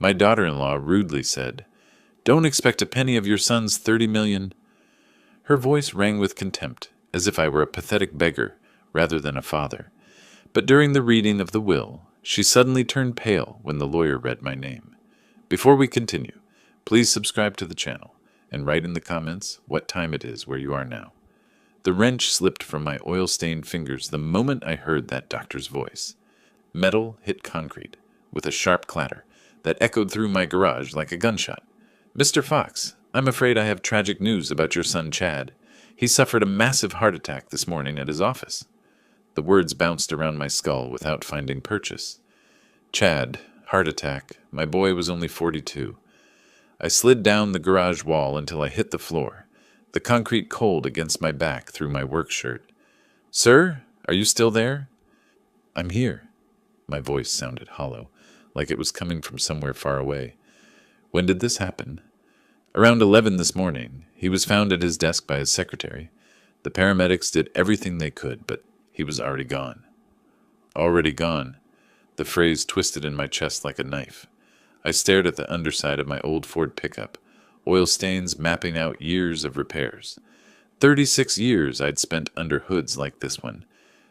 My daughter-in-law rudely said, "Don't expect a penny of your son's 30 million." Her voice rang with contempt, as if I were a pathetic beggar rather than a father. But during the reading of the will, she suddenly turned pale when the lawyer read my name. Before we continue, please subscribe to the channel and write in the comments what time it is where you are now. The wrench slipped from my oil-stained fingers the moment I heard that doctor's voice. Metal hit concrete with a sharp clatter that echoed through my garage like a gunshot. "Mr. Fox, I'm afraid I have tragic news about your son Chad. He suffered a massive heart attack this morning at his office." The words bounced around my skull without finding purchase. Chad, heart attack, my boy was only 42. I slid down the garage wall until I hit the floor, the concrete cold against my back through my work shirt. "Sir, are you still there?" "I'm here." My voice sounded hollow, like it was coming from somewhere far away. "When did this happen?" "Around 11 this morning. He was found at his desk by his secretary. The paramedics did everything they could, but he was already gone." Already gone. The phrase twisted in my chest like a knife. I stared at the underside of my old Ford pickup, oil stains mapping out years of repairs. 36 years I'd spent under hoods like this one,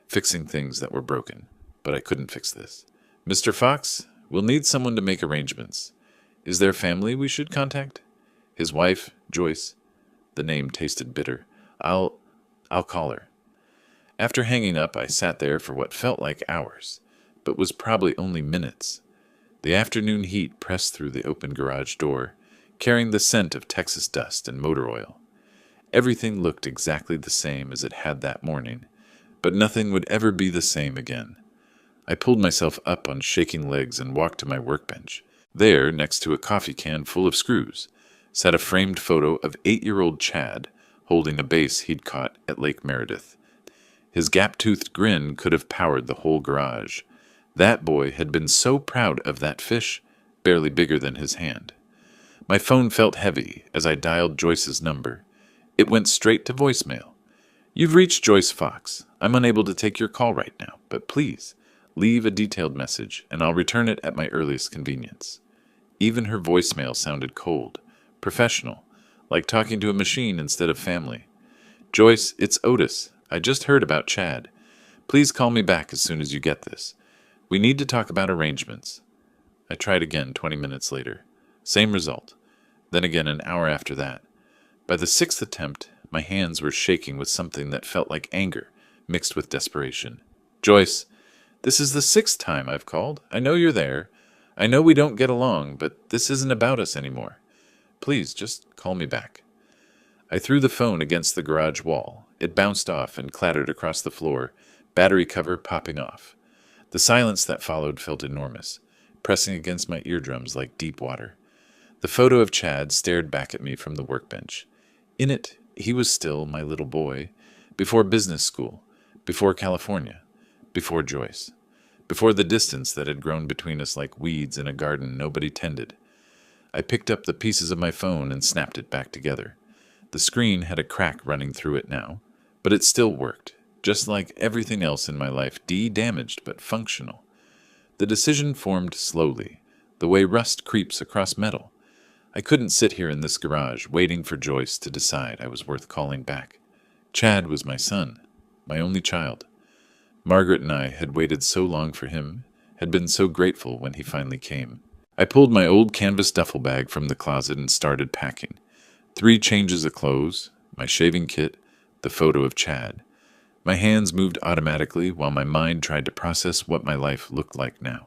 fixing things that were broken. But I couldn't fix this. "Mr. Fox, we'll need someone to make arrangements. Is there family we should contact?" "His wife, Joyce." The name tasted bitter. I'll call her." After hanging up, I sat there for what felt like hours, but was probably only minutes. The afternoon heat pressed through the open garage door, carrying the scent of Texas dust and motor oil. Everything looked exactly the same as it had that morning, but nothing would ever be the same again. I pulled myself up on shaking legs and walked to my workbench. There, next to a coffee can full of screws, sat a framed photo of 8-year-old Chad holding a bass he'd caught at Lake Meredith. His gap-toothed grin could have powered the whole garage. That boy had been so proud of that fish, barely bigger than his hand. My phone felt heavy as I dialed Joyce's number. It went straight to voicemail. "You've reached Joyce Fox. I'm unable to take your call right now, but please leave a detailed message, and I'll return it at my earliest convenience." Even her voicemail sounded cold, professional, like talking to a machine instead of family. "Joyce, it's Otis. I just heard about Chad. Please call me back as soon as you get this. We need to talk about arrangements." I tried again 20 minutes later. Same result. Then again an hour after that. By the 6th attempt, my hands were shaking with something that felt like anger, mixed with desperation. "Joyce, this is the 6th time I've called. I know you're there. I know we don't get along, but this isn't about us anymore. Please, just call me back." I threw the phone against the garage wall. It bounced off and clattered across the floor, battery cover popping off. The silence that followed felt enormous, pressing against my eardrums like deep water. The photo of Chad stared back at me from the workbench. In it, he was still my little boy, before business school, before California, before Joyce, before the distance that had grown between us like weeds in a garden nobody tended. I picked up the pieces of my phone and snapped it back together. The screen had a crack running through it now, but it still worked, just like everything else in my life, damaged but functional. The decision formed slowly, the way rust creeps across metal. I couldn't sit here in this garage waiting for Joyce to decide I was worth calling back. Chad was my son, my only child. Margaret and I had waited so long for him, had been so grateful when he finally came. I pulled my old canvas duffel bag from the closet and started packing. 3 changes of clothes, my shaving kit, the photo of Chad. My hands moved automatically while my mind tried to process what my life looked like now.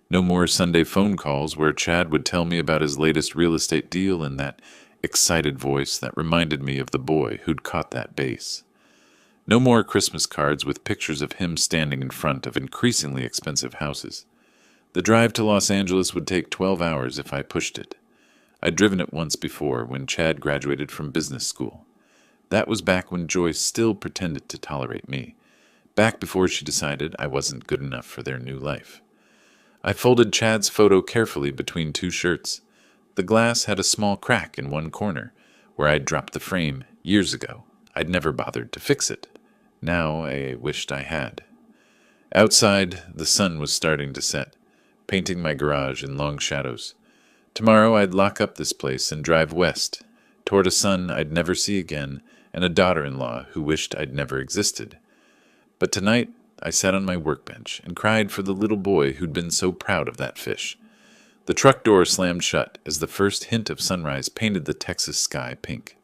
No more Sunday phone calls where Chad would tell me about his latest real estate deal in that excited voice that reminded me of the boy who'd caught that bass. No more Christmas cards with pictures of him standing in front of increasingly expensive houses. The drive to Los Angeles would take 12 hours if I pushed it. I'd driven it once before when Chad graduated from business school. That was back when Joyce still pretended to tolerate me, back before she decided I wasn't good enough for their new life. I folded Chad's photo carefully between 2 shirts. The glass had a small crack in one corner, where I'd dropped the frame years ago. I'd never bothered to fix it. Now I wished I had. Outside, the sun was starting to set, painting my garage in long shadows. Tomorrow I'd lock up this place and drive west, toward a son I'd never see again and a daughter-in-law who wished I'd never existed. But tonight I sat on my workbench and cried for the little boy who'd been so proud of that fish. The truck door slammed shut as the first hint of sunrise painted the Texas sky pink.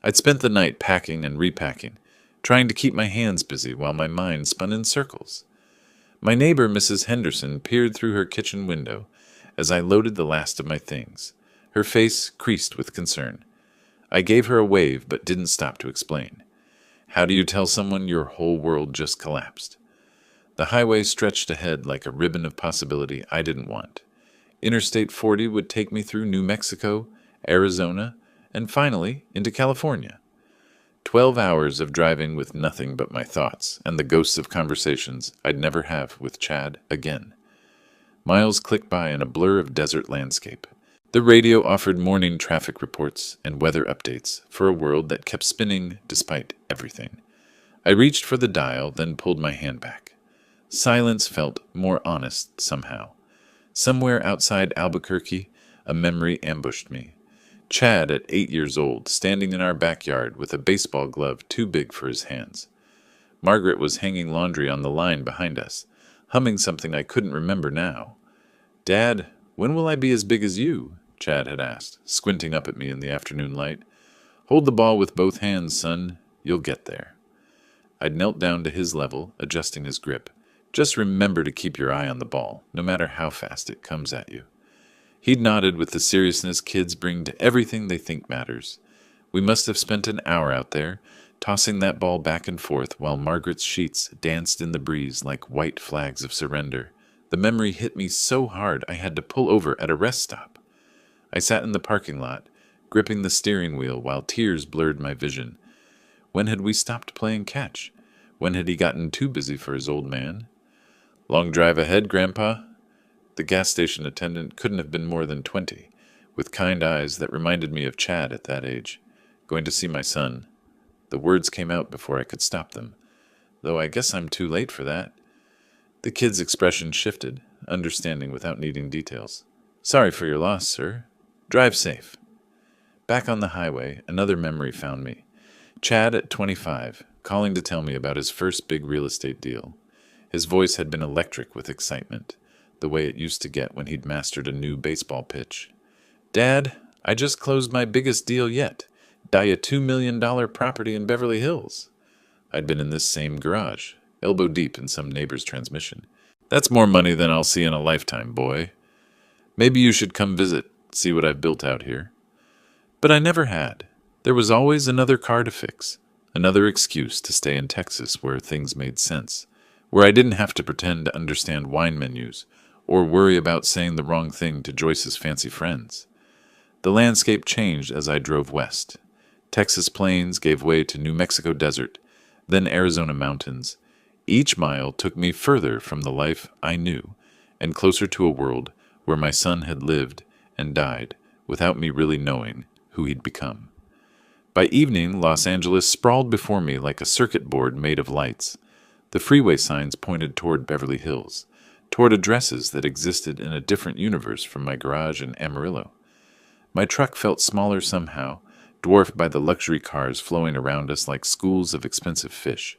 I'd spent the night packing and repacking, trying to keep my hands busy while my mind spun in circles. My neighbor, Mrs. Henderson, peered through her kitchen window as I loaded the last of my things, her face creased with concern. I gave her a wave but didn't stop to explain. How do you tell someone your whole world just collapsed? The highway stretched ahead like a ribbon of possibility I didn't want. Interstate 40 would take me through New Mexico, Arizona, and finally into California. 12 hours of driving with nothing but my thoughts and the ghosts of conversations I'd never have with Chad again. Miles clicked by in a blur of desert landscape. The radio offered morning traffic reports and weather updates for a world that kept spinning despite everything. I reached for the dial, then pulled my hand back. Silence felt more honest somehow. Somewhere outside Albuquerque, a memory ambushed me. Chad, at 8 years old, standing in our backyard with a baseball glove too big for his hands. Margaret was hanging laundry on the line behind us, humming something I couldn't remember now. "Dad, when will I be as big as you?" Chad had asked, squinting up at me in the afternoon light. "Hold the ball with both hands, son. You'll get there." I'd knelt down to his level, adjusting his grip. "Just remember to keep your eye on the ball, no matter how fast it comes at you." He'd nodded with the seriousness kids bring to everything they think matters. We must have spent an hour out there, tossing that ball back and forth while Margaret's sheets danced in the breeze like white flags of surrender. The memory hit me so hard I had to pull over at a rest stop. I sat in the parking lot, gripping the steering wheel while tears blurred my vision. When had we stopped playing catch? When had he gotten too busy for his old man? "Long drive ahead, Grandpa?" The gas station attendant couldn't have been more than 20, with kind eyes that reminded me of Chad at that age. "Going to see my son." The words came out before I could stop them, though I guess I'm too late for that. The kid's expression shifted, understanding without needing details. "Sorry for your loss, sir. Drive safe." Back on the highway, another memory found me. Chad at 25, calling to tell me about his first big real estate deal. His voice had been electric with excitement, the way it used to get when he'd mastered a new baseball pitch. "Dad, I just closed my biggest deal yet. Buy a $2 million property in Beverly Hills." I'd been in this same garage, elbow deep in some neighbor's transmission. "That's more money than I'll see in a lifetime, boy. Maybe you should come visit, see what I've built out here." But I never had. There was always another car to fix, another excuse to stay in Texas where things made sense, where I didn't have to pretend to understand wine menus or worry about saying the wrong thing to Joyce's fancy friends. The landscape changed as I drove west. Texas plains gave way to New Mexico desert, then Arizona mountains. Each mile took me further from the life I knew and closer to a world where my son had lived and died without me really knowing who he'd become. By evening, Los Angeles sprawled before me like a circuit board made of lights. The freeway signs pointed toward Beverly Hills, toward addresses that existed in a different universe from my garage in Amarillo. My truck felt smaller somehow, dwarfed by the luxury cars flowing around us like schools of expensive fish.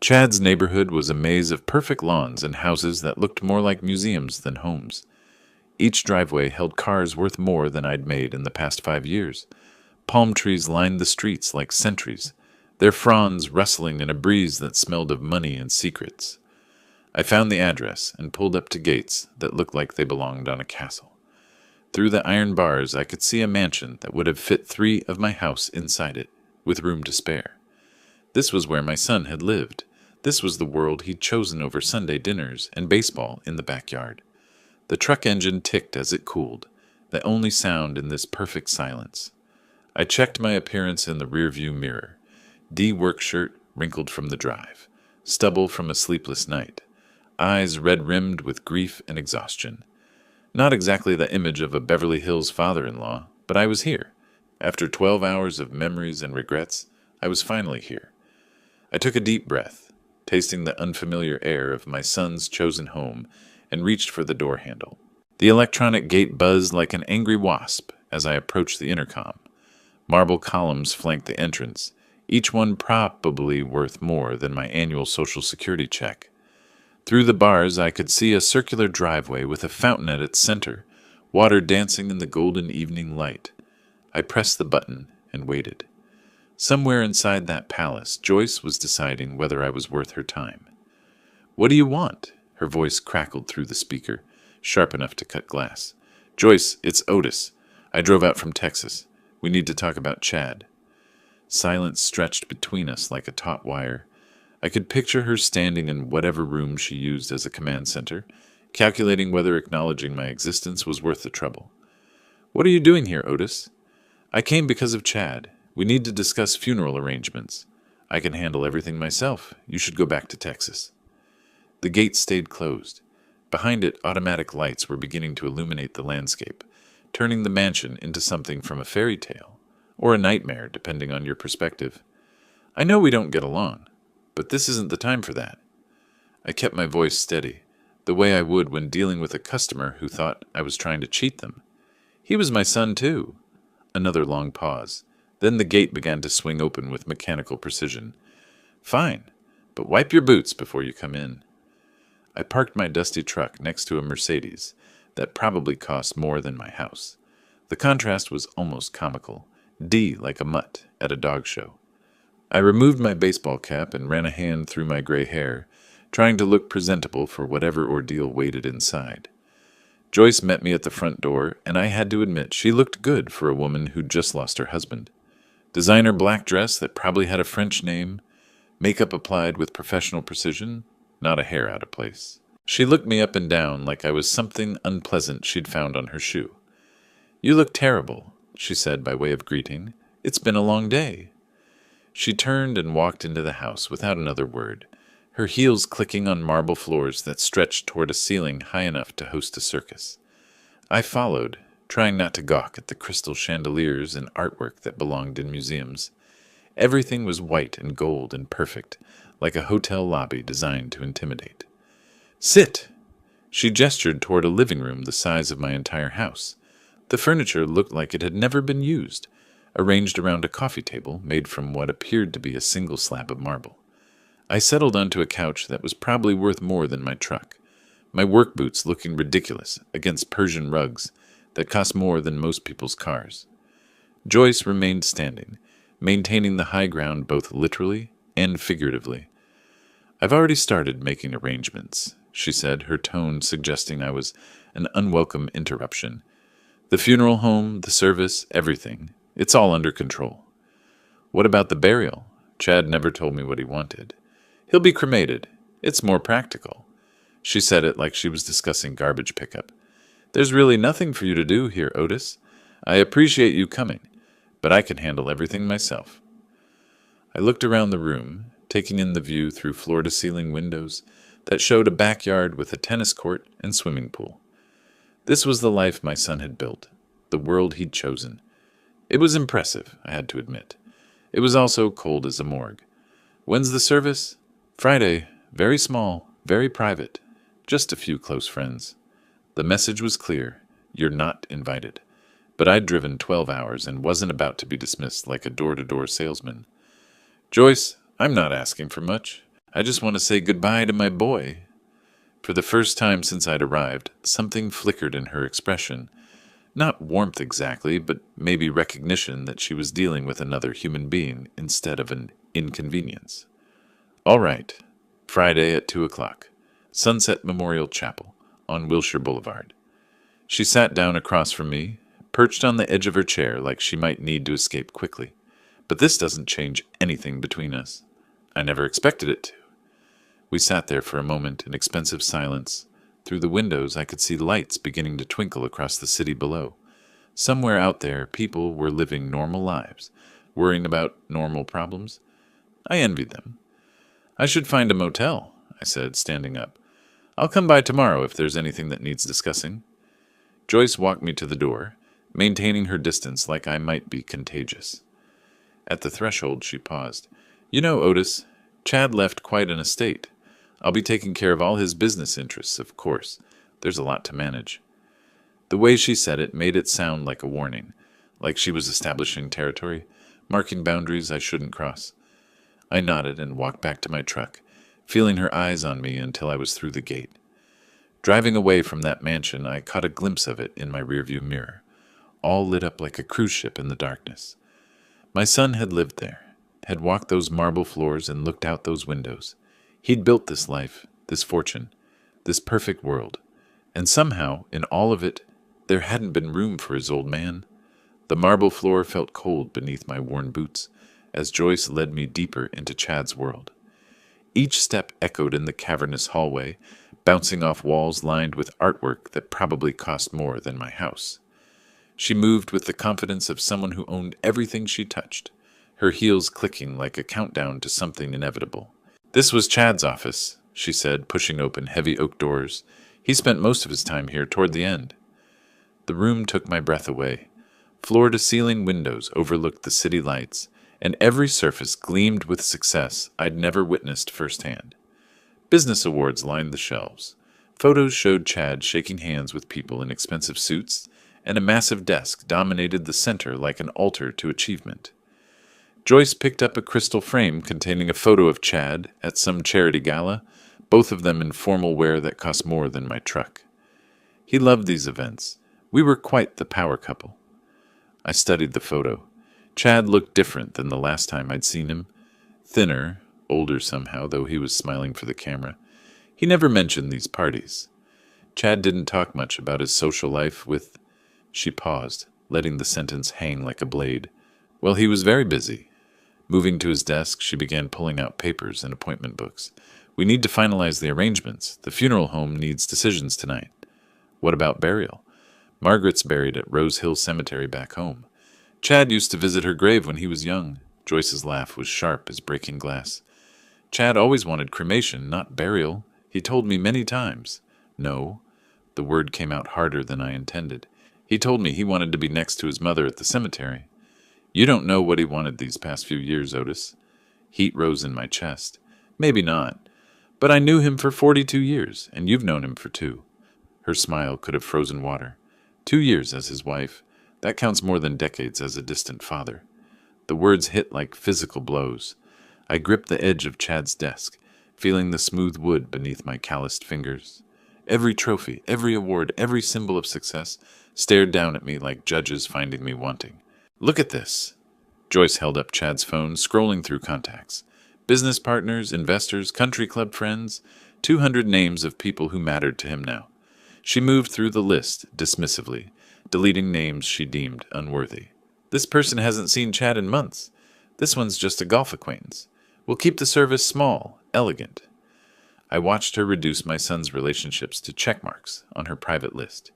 Chad's neighborhood was a maze of perfect lawns and houses that looked more like museums than homes. Each driveway held cars worth more than I'd made in the past 5 years. Palm trees lined the streets like sentries, their fronds rustling in a breeze that smelled of money and secrets. I found the address and pulled up to gates that looked like they belonged on a castle. Through the iron bars I could see a mansion that would have fit 3 of my house inside it, with room to spare. This was where my son had lived. This was the world he'd chosen over Sunday dinners and baseball in the backyard. The truck engine ticked as it cooled, the only sound in this perfect silence. I checked my appearance in the rearview mirror. D-work shirt wrinkled from the drive, stubble from a sleepless night, eyes red-rimmed with grief and exhaustion. Not exactly the image of a Beverly Hills father-in-law, but I was here. After 12 hours of memories and regrets, I was finally here. I took a deep breath, tasting the unfamiliar air of my son's chosen home, and reached for the door handle. The electronic gate buzzed like an angry wasp as I approached the intercom. Marble columns flanked the entrance, each one probably worth more than my annual Social Security check. Through the bars, I could see a circular driveway with a fountain at its center, water dancing in the golden evening light. I pressed the button and waited. Somewhere inside that palace, Joyce was deciding whether I was worth her time. "What do you want?" Her voice crackled through the speaker, sharp enough to cut glass. "Joyce, it's Otis. I drove out from Texas. We need to talk about Chad." Silence stretched between us like a taut wire. I could picture her standing in whatever room she used as a command center, calculating whether acknowledging my existence was worth the trouble. "What are you doing here, Otis?" "I came because of Chad. We need to discuss funeral arrangements. I can handle everything myself. You should go back to Texas." The gate stayed closed. Behind it, automatic lights were beginning to illuminate the landscape, turning the mansion into something from a fairy tale, or a nightmare, depending on your perspective. "I know we don't get along, but this isn't the time for that." I kept my voice steady, the way I would when dealing with a customer who thought I was trying to cheat them. "He was my son, too." Another long pause. Then the gate began to swing open with mechanical precision. "Fine, but wipe your boots before you come in." I parked my dusty truck next to a Mercedes that probably cost more than my house. The contrast was almost comical. D like a mutt at a dog show. I removed my baseball cap and ran a hand through my gray hair, trying to look presentable for whatever ordeal waited inside. Joyce met me at the front door, and I had to admit she looked good for a woman who'd just lost her husband. Designer black dress that probably had a French name, makeup applied with professional precision, not a hair out of place. She looked me up and down like I was something unpleasant she'd found on her shoe. "You look terrible," she said by way of greeting. "It's been a long day." She turned and walked into the house without another word, her heels clicking on marble floors that stretched toward a ceiling high enough to host a circus. I followed, trying not to gawk at the crystal chandeliers and artwork that belonged in museums. Everything was white and gold and perfect, like a hotel lobby designed to intimidate. "Sit!" She gestured toward a living room the size of my entire house. The furniture looked like it had never been used, arranged around a coffee table made from what appeared to be a single slab of marble. I settled onto a couch that was probably worth more than my truck, my work boots looking ridiculous against Persian rugs that cost more than most people's cars. Joyce remained standing, maintaining the high ground both literally and figuratively. "I've already started making arrangements," she said, her tone suggesting I was an unwelcome interruption. "The funeral home, the service, everything. It's all under control." "What about the burial?" Chad never told me what he wanted. "He'll be cremated. It's more practical." She said it like she was discussing garbage pickup. "There's really nothing for you to do here, Otis. I appreciate you coming, but I can handle everything myself." I looked around the room, taking in the view through floor-to-ceiling windows that showed a backyard with a tennis court and swimming pool. This was the life my son had built, the world he'd chosen. It was impressive, I had to admit. It was also cold as a morgue. "When's the service?" "Friday. Very small, very private. Just a few close friends." The message was clear. You're not invited. But I'd driven 12 hours and wasn't about to be dismissed like a door-to-door salesman. "Joyce, I'm not asking for much. I just want to say goodbye to my boy." For the first time since I'd arrived, something flickered in her expression. Not warmth exactly, but maybe recognition that she was dealing with another human being instead of an inconvenience. "All right. Friday at 2 o'clock. Sunset Memorial Chapel, on Wilshire Boulevard." She sat down across from me, perched on the edge of her chair like she might need to escape quickly. But this doesn't change anything between us. I never expected it to. We sat there for a moment in expensive silence. Through the windows I could see lights beginning to twinkle across the city below. Somewhere out there people were living normal lives, worrying about normal problems. I envied them. "I should find a motel," I said, standing up. "I'll come by tomorrow if there's anything that needs discussing." Joyce walked me to the door, maintaining her distance like I might be contagious. At the threshold she paused. "You know, Otis, Chad left quite an estate. I'll be taking care of all his business interests, of course. There's a lot to manage." The way she said it made it sound like a warning, like she was establishing territory, marking boundaries I shouldn't cross. I nodded and walked back to my truck, feeling her eyes on me until I was through the gate. Driving away from that mansion, I caught a glimpse of it in my rearview mirror, all lit up like a cruise ship in the darkness. My son had lived there, had walked those marble floors and looked out those windows. He'd built this life, this fortune, this perfect world, and somehow, in all of it, there hadn't been room for his old man. The marble floor felt cold beneath my worn boots as Joyce led me deeper into Chad's world. Each step echoed in the cavernous hallway, bouncing off walls lined with artwork that probably cost more than my house. She moved with the confidence of someone who owned everything she touched, her heels clicking like a countdown to something inevitable. "This was Chad's office," she said, pushing open heavy oak doors. "He spent most of his time here toward the end." The room took my breath away. Floor-to-ceiling windows overlooked the city lights, and every surface gleamed with success I'd never witnessed firsthand. Business awards lined the shelves. Photos showed Chad shaking hands with people in expensive suits, and a massive desk dominated the center like an altar to achievement. Joyce picked up a crystal frame containing a photo of Chad at some charity gala, both of them in formal wear that cost more than my truck. He loved these events. We were quite the power couple. I studied the photo. Chad looked different than the last time I'd seen him. Thinner, older somehow, though he was smiling for the camera. He never mentioned these parties. Chad didn't talk much about his social life with... She paused, letting the sentence hang like a blade. Well, he was very busy. Moving to his desk, she began pulling out papers and appointment books. "We need to finalize the arrangements. The funeral home needs decisions tonight." "What about burial?" "Margaret's buried at Rose Hill Cemetery back home. Chad used to visit her grave when he was young." Joyce's laugh was sharp as breaking glass. "Chad always wanted cremation, not burial. He told me many times." "No." The word came out harder than I intended. "He told me he wanted to be next to his mother at the cemetery." "You don't know what he wanted these past few years, Otis." Heat rose in my chest. "Maybe not. But I knew him for 42 years, and you've known him for 2. Her smile could have frozen water. 2 years as his wife. That counts more than decades as a distant father. The words hit like physical blows. I gripped the edge of Chad's desk, feeling the smooth wood beneath my calloused fingers. Every trophy, every award, every symbol of success stared down at me like judges finding me wanting. "Look at this." Joyce held up Chad's phone, scrolling through contacts. Business partners, investors, country club friends, 200 names of people who mattered to him now. She moved through the list dismissively, deleting names she deemed unworthy. "This person hasn't seen Chad in months. This one's just a golf acquaintance. We'll keep the service small, elegant." I watched her reduce my son's relationships to checkmarks on her private list.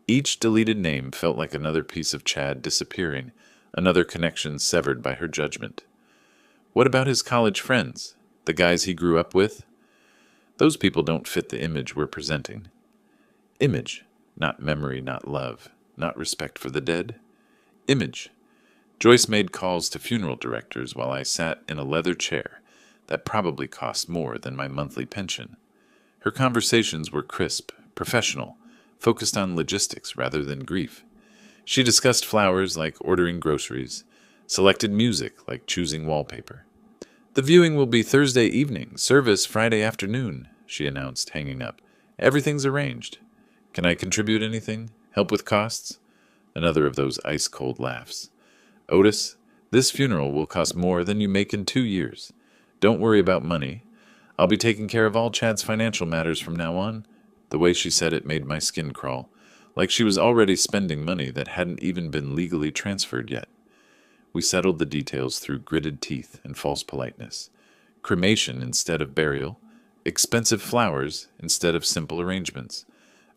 Each deleted name felt like another piece of Chad disappearing, another connection severed by her judgment. What about his college friends, the guys he grew up with? Those people don't fit the image we're presenting. Image, not memory, not love, not respect for the dead. Image. Joyce made calls to funeral directors while I sat in a leather chair that probably cost more than my monthly pension. Her conversations were crisp, professional, focused on logistics rather than grief. She discussed flowers like ordering groceries, selected music like choosing wallpaper. "The viewing will be Thursday evening, service Friday afternoon," she announced, hanging up. "Everything's arranged. Can I contribute anything? Help with costs?" Another of those ice-cold laughs. "Otis, this funeral will cost more than you make in 2 years. Don't worry about money. I'll be taking care of all Chad's financial matters from now on." The way she said it made my skin crawl, like she was already spending money that hadn't even been legally transferred yet. We settled the details through gritted teeth and false politeness. Cremation instead of burial, expensive flowers instead of simple arrangements.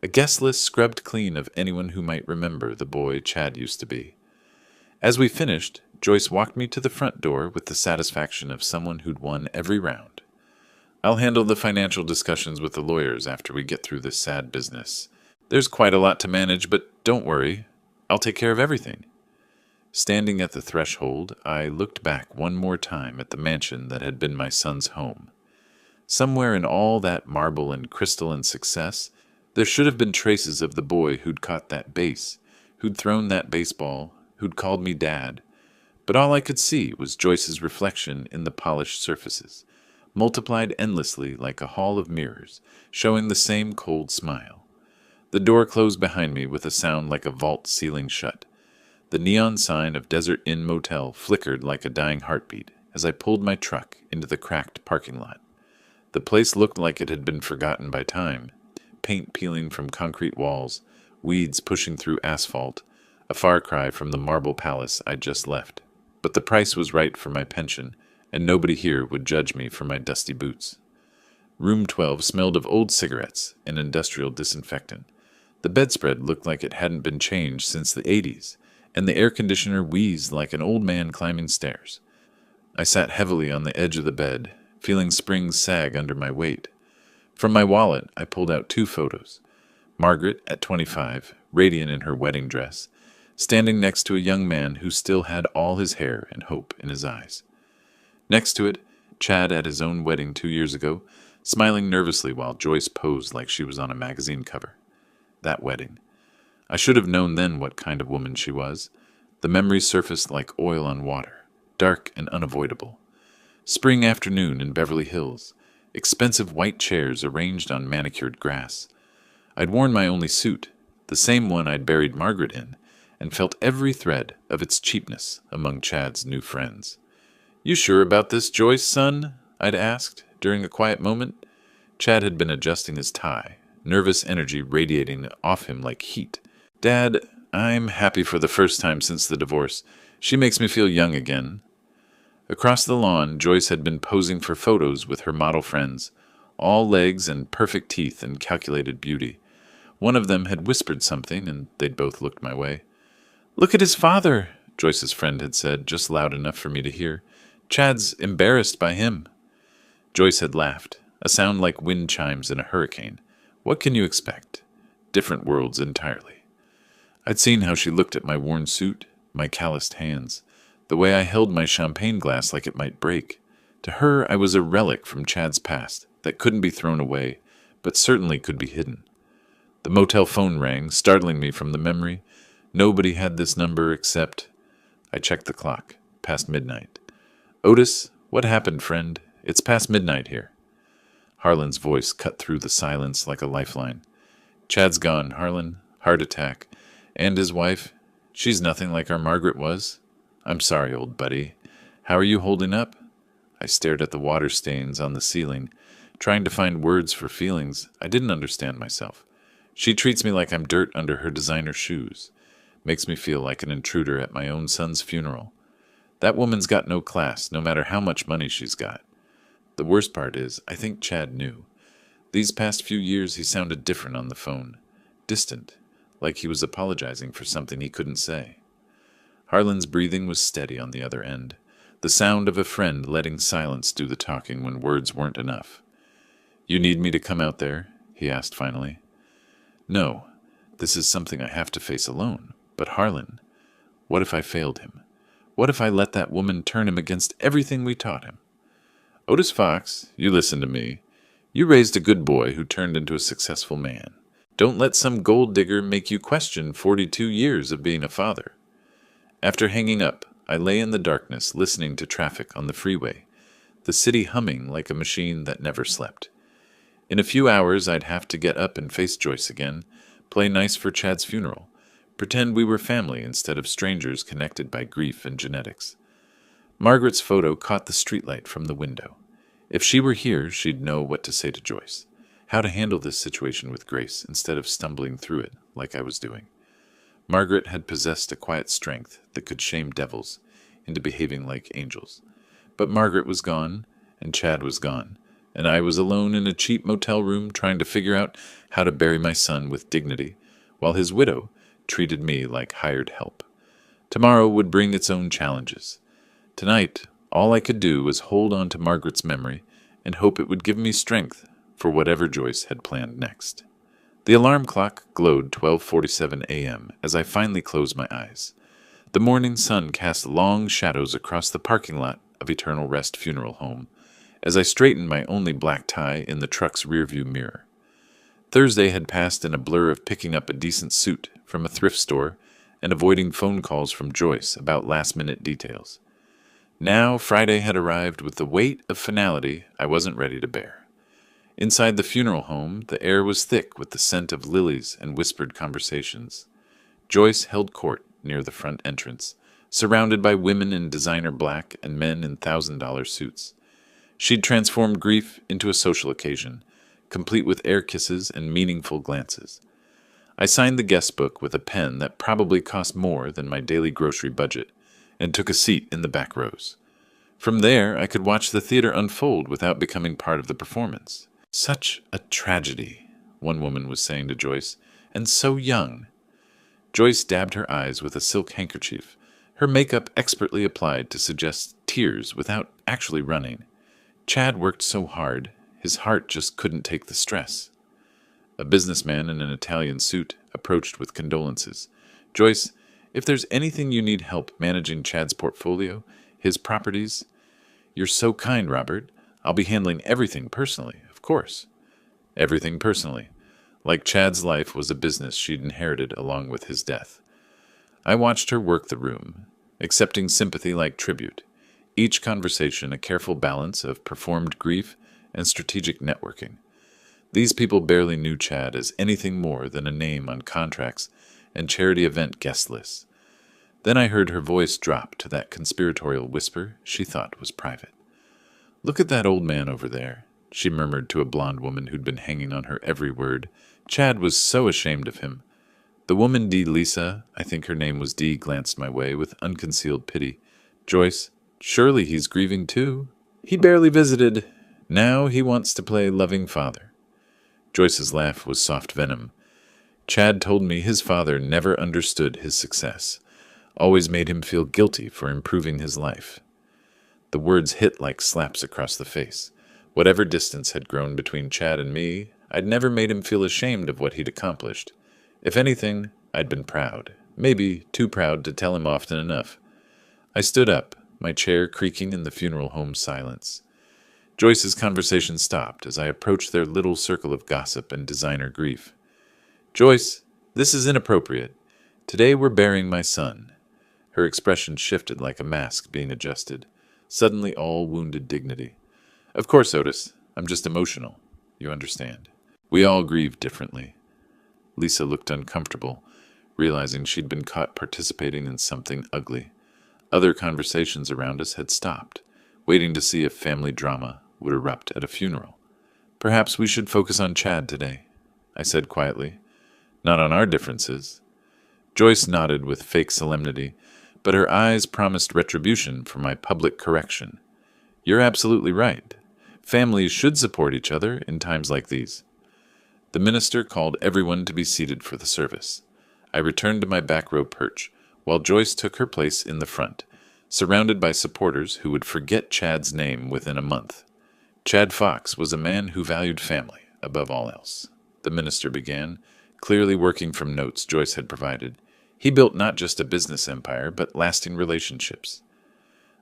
A guest list scrubbed clean of anyone who might remember the boy Chad used to be. As we finished, Joyce walked me to the front door with the satisfaction of someone who'd won every round. "I'll handle the financial discussions with the lawyers after we get through this sad business. There's quite a lot to manage, but don't worry. I'll take care of everything." Standing at the threshold, I looked back one more time at the mansion that had been my son's home. Somewhere in all that marble and crystal and success, There should have been traces of the boy who'd caught that base, who'd thrown that baseball, who'd called me Dad. But all I could see was Joyce's reflection in the polished surfaces, multiplied endlessly like a hall of mirrors, showing the same cold smile. The door closed behind me with a sound like a vault ceiling shut. The neon sign of Desert Inn Motel flickered like a dying heartbeat as I pulled my truck into the cracked parking lot. The place looked like it had been forgotten by time, paint peeling from concrete walls, weeds pushing through asphalt, a far cry from the marble palace I'd just left. But the price was right for my pension, and nobody here would judge me for my dusty boots. Room 12 smelled of old cigarettes and industrial disinfectant. The bedspread looked like it hadn't been changed since the 80s, and the air conditioner wheezed like an old man climbing stairs. I sat heavily on the edge of the bed, feeling springs sag under my weight. From my wallet, I pulled out 2 photos. Margaret, at 25, radiant in her wedding dress, standing next to a young man who still had all his hair and hope in his eyes. Next to it, Chad at his own wedding 2 years ago, smiling nervously while Joyce posed like she was on a magazine cover. That wedding. I should have known then what kind of woman she was. The memories surfaced like oil on water, dark and unavoidable. Spring afternoon in Beverly Hills, expensive white chairs arranged on manicured grass. I'd worn my only suit, the same one I'd buried Margaret in, and felt every thread of its cheapness among Chad's new friends. "You sure about this, Joyce, son?" I'd asked, during a quiet moment. Chad had been adjusting his tie, nervous energy radiating off him like heat. "Dad, I'm happy for the first time since the divorce. She makes me feel young again." Across the lawn, Joyce had been posing for photos with her model friends, all legs and perfect teeth and calculated beauty. One of them had whispered something, and they'd both looked my way. "Look at his father," Joyce's friend had said, just loud enough for me to hear. "Chad's embarrassed by him." Joyce had laughed, a sound like wind chimes in a hurricane. What can you expect? Different worlds entirely. I'd seen how she looked at my worn suit, my calloused hands, the way I held my champagne glass like it might break. To her, I was a relic from Chad's past that couldn't be thrown away, but certainly could be hidden. The motel phone rang, startling me from the memory. Nobody had this number except... I checked the clock. Past midnight. "Otis, what happened, friend? It's past midnight here." Harlan's voice cut through the silence like a lifeline. "Chad's gone, Harlan. Heart attack. And his wife, she's nothing like our Margaret was. I'm sorry, old buddy. How are you holding up?" I stared at the water stains on the ceiling, trying to find words for feelings. I didn't understand myself. She treats me like I'm dirt under her designer shoes. Makes me feel like an intruder at my own son's funeral. That woman's got no class, no matter how much money she's got. The worst part is, I think Chad knew. These past few years he sounded different on the phone. Distant, like he was apologizing for something he couldn't say. Harlan's breathing was steady on the other end, the sound of a friend letting silence do the talking when words weren't enough. "You need me to come out there?" he asked finally. "No, this is something I have to face alone. But Harlan, what if I failed him? What if I let that woman turn him against everything we taught him? Otis Fox, you listen to me. You raised a good boy who turned into a successful man. Don't let some gold digger make you question 42 years of being a father." After hanging up, I lay in the darkness listening to traffic on the freeway, the city humming like a machine that never slept. In a few hours I'd have to get up and face Joyce again, play nice for Chad's funeral, pretend we were family instead of strangers connected by grief and genetics. Margaret's photo caught the streetlight from the window. If she were here, she'd know what to say to Joyce, how to handle this situation with grace instead of stumbling through it like I was doing. Margaret had possessed a quiet strength that could shame devils into behaving like angels. But Margaret was gone, and Chad was gone, and I was alone in a cheap motel room trying to figure out how to bury my son with dignity, while his widow treated me like hired help. Tomorrow would bring its own challenges. Tonight, all I could do was hold on to Margaret's memory and hope it would give me strength for whatever Joyce had planned next. The alarm clock glowed 12:47 a.m. as I finally closed my eyes. The morning sun cast long shadows across the parking lot of Eternal Rest Funeral Home as I straightened my only black tie in the truck's rearview mirror. Thursday had passed in a blur of picking up a decent suit from a thrift store and avoiding phone calls from Joyce about last-minute details. Now Friday had arrived with the weight of finality I wasn't ready to bear. Inside the funeral home, the air was thick with the scent of lilies and whispered conversations. Joyce held court near the front entrance, surrounded by women in designer black and men in $1,000 suits. She'd transformed grief into a social occasion, complete with air kisses and meaningful glances. I signed the guest book with a pen that probably cost more than my daily grocery budget, and took a seat in the back rows. From there, I could watch the theater unfold without becoming part of the performance. "Such a tragedy," one woman was saying to Joyce, "and so young." Joyce dabbed her eyes with a silk handkerchief, her makeup expertly applied to suggest tears without actually running. Chad worked so hard, his heart just couldn't take the stress. A businessman in an Italian suit approached with condolences. "Joyce, if there's anything you need help managing Chad's portfolio, his properties—" "You're so kind, Robert. I'll be handling everything personally, of course." Everything personally. Like Chad's life was a business she'd inherited along with his death. I watched her work the room, accepting sympathy like tribute. Each conversation a careful balance of performed grief and strategic networking. These people barely knew Chad as anything more than a name on contracts and charity event guest lists. Then I heard her voice drop to that conspiratorial whisper she thought was private. "Look at that old man over there," she murmured to a blonde woman who'd been hanging on her every word. Chad was so ashamed of him. The woman Dee Lisa, I think her name was Dee, glanced my way with unconcealed pity. "Joyce, surely he's grieving too. He barely visited. Now he wants to play loving father." Joyce's laugh was soft venom. Chad told me his father never understood his success, always made him feel guilty for improving his life. The words hit like slaps across the face. Whatever distance had grown between Chad and me, I'd never made him feel ashamed of what he'd accomplished. If anything, I'd been proud, maybe too proud to tell him often enough. I stood up, my chair creaking in the funeral home silence. Joyce's conversation stopped as I approached their little circle of gossip and designer grief. "Joyce, this is inappropriate. Today we're burying my son." Her expression shifted like a mask being adjusted, suddenly all wounded dignity. "Of course, Otis. I'm just emotional. You understand. We all grieve differently." Lisa looked uncomfortable, realizing she'd been caught participating in something ugly. Other conversations around us had stopped, waiting to see if family drama would erupt at a funeral. "Perhaps we should focus on Chad today," I said quietly. "Not on our differences." Joyce nodded with fake solemnity, but her eyes promised retribution for my public correction. "You're absolutely right. Families should support each other in times like these." The minister called everyone to be seated for the service. I returned to my back row perch, while Joyce took her place in the front, surrounded by supporters who would forget Chad's name within a month. Chad Fox was a man who valued family above all else, the minister began, clearly working from notes Joyce had provided. He built not just a business empire, but lasting relationships.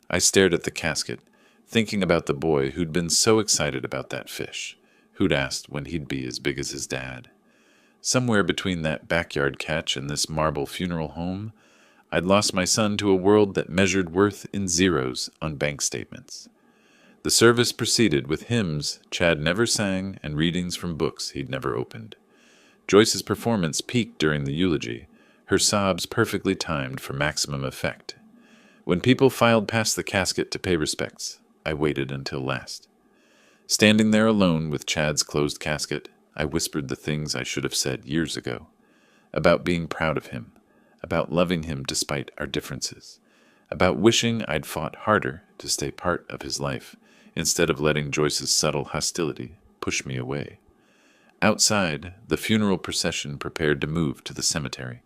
I stared at the casket, thinking about the boy who'd been so excited about that fish, who'd asked when he'd be as big as his dad. Somewhere between that backyard catch and this marble funeral home, I'd lost my son to a world that measured worth in zeros on bank statements. The service proceeded with hymns Chad never sang and readings from books he'd never opened. Joyce's performance peaked during the eulogy, her sobs perfectly timed for maximum effect. When people filed past the casket to pay respects, I waited until last. Standing there alone with Chad's closed casket, I whispered the things I should have said years ago. About being proud of him, about loving him despite our differences, about wishing I'd fought harder to stay part of his life, instead of letting Joyce's subtle hostility push me away. Outside, the funeral procession prepared to move to the cemetery.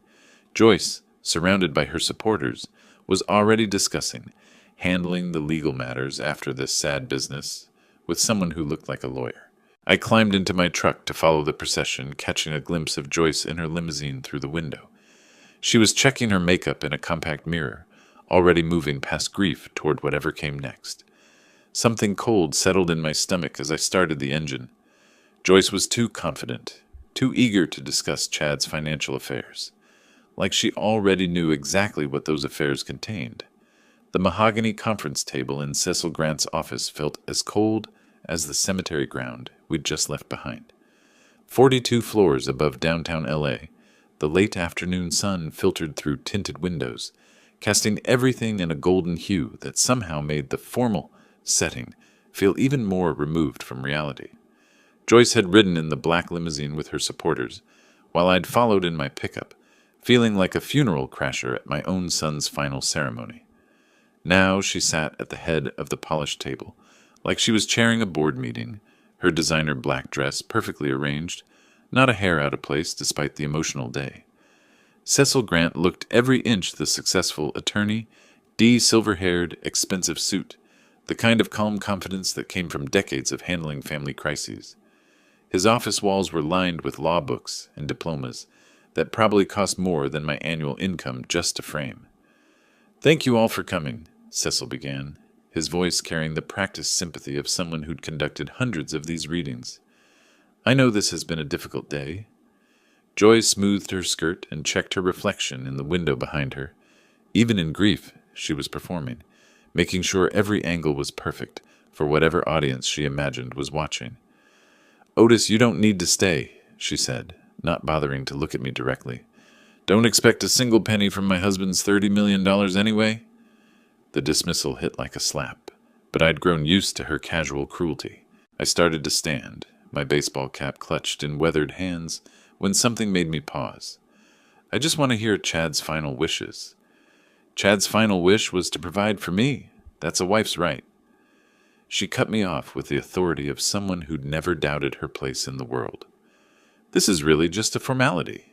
Joyce, surrounded by her supporters, was already discussing, handling the legal matters after this sad business, with someone who looked like a lawyer. I climbed into my truck to follow the procession, catching a glimpse of Joyce in her limousine through the window. She was checking her makeup in a compact mirror, already moving past grief toward whatever came next. Something cold settled in my stomach as I started the engine. Joyce was too confident, too eager to discuss Chad's financial affairs, like she already knew exactly what those affairs contained. The mahogany conference table in Cecil Grant's office felt as cold as the cemetery ground we'd just left behind. 42 floors above downtown LA, the late afternoon sun filtered through tinted windows, casting everything in a golden hue that somehow made the formal setting feel even more removed from reality. Joyce had ridden in the black limousine with her supporters, while I'd followed in my pickup, feeling like a funeral crasher at my own son's final ceremony. Now she sat at the head of the polished table, like she was chairing a board meeting, her designer black dress perfectly arranged, not a hair out of place despite the emotional day. Cecil Grant looked every inch the successful attorney, silver-haired, expensive suit, the kind of calm confidence that came from decades of handling family crises. His office walls were lined with law books and diplomas that probably cost more than my annual income just to frame. "Thank you all for coming," Cecil began, his voice carrying the practiced sympathy of someone who'd conducted hundreds of these readings. "I know this has been a difficult day." Joy smoothed her skirt and checked her reflection in the window behind her. Even in grief, she was performing, making sure every angle was perfect for whatever audience she imagined was watching. "Otis, you don't need to stay," she said, not bothering to look at me directly. "Don't expect a single penny from my husband's $30 million anyway." The dismissal hit like a slap, but I'd grown used to her casual cruelty. I started to stand, my baseball cap clutched in weathered hands, when something made me pause. "I just want to hear Chad's final wishes." "Chad's final wish was to provide for me. That's a wife's right." She cut me off with the authority of someone who'd never doubted her place in the world. "This is really just a formality."